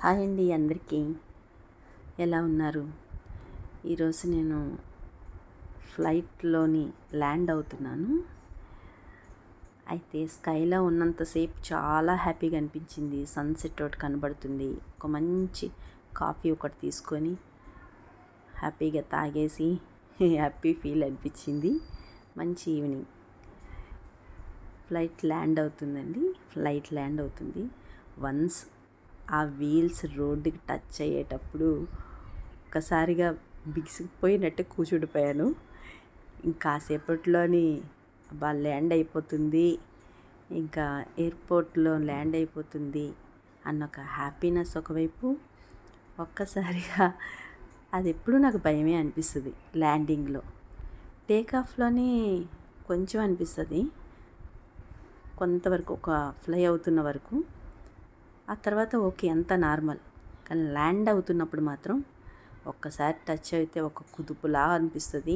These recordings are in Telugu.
హాయ్ అండి అందరికీ. ఎలా ఉన్నారు? ఈరోజు నేను ఫ్లైట్లోని ల్యాండ్ అవుతున్నాను. అయితే స్కైలో ఉన్నంతసేపు చాలా హ్యాపీగా అనిపించింది. సన్సెట్ ఒకటి కనబడుతుంది. ఒక మంచి కాఫీ ఒకటి తీసుకొని హ్యాపీగా తాగేసి హ్యాపీ ఫీల్ అనిపించింది. మంచి ఈవినింగ్. ఫ్లైట్ ల్యాండ్ అవుతుంది. వన్స్ ఆ వీల్స్ రోడ్డుకి టచ్ అయ్యేటప్పుడు ఒక్కసారిగా బిగిసిపోయినట్టు కూర్చుండిపోయాను. ఇంకాసేపట్లోని ల్యాండ్ అయిపోతుంది, ఇంకా ఎయిర్పోర్ట్లో ల్యాండ్ అయిపోతుంది అన్న ఒక హ్యాపీనెస్ ఒకవైపు. ఒక్కసారిగా అది ఎప్పుడు నాకు భయమే అనిపిస్తుంది. ల్యాండింగ్లో టేకాఫ్లోని కొంచెం అనిపిస్తుంది, కొంతవరకు ఒక ఫ్లై అవుతున్న వరకు. ఆ తర్వాత ఓకే, అంతా నార్మల్. కానీ ల్యాండ్ అవుతున్నప్పుడు మాత్రం ఒక్కసారి టచ్ అయితే ఒక కుదుపులా అనిపిస్తుంది.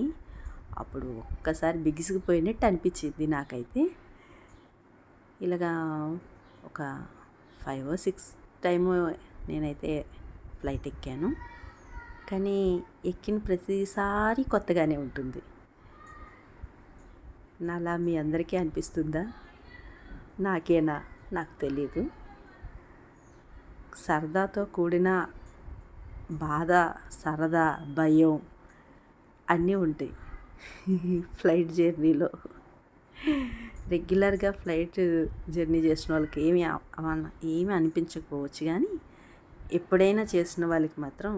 అప్పుడు ఒక్కసారి బిగిసిపోయినట్టు అనిపించింది నాకైతే. ఇలాగా ఒక 5 or 6 టైము నేనైతే ఫ్లైట్ ఎక్కాను. కానీ ఎక్కిన ప్రతిసారి కొత్తగానే ఉంటుంది. నాలా మీ అందరికీ అనిపిస్తుందా? నాకేనా? నాకు తెలీదు. సరదాతో కూడిన బాధ, సరదా, భయం అన్నీ ఉంటాయి ఫ్లైట్ జర్నీలో. రెగ్యులర్గా ఫ్లైట్ జర్నీ చేసిన వాళ్ళకి ఏమీ అనిపించకపోవచ్చు, కానీ ఎప్పుడైనా చేసిన వాళ్ళకి మాత్రం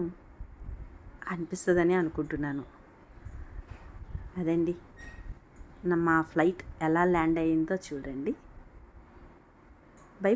అనిపిస్తుందని అనుకుంటున్నాను. అదండి, మా ఫ్లైట్ ఎలా ల్యాండ్ అయ్యిందో చూడండి. బై.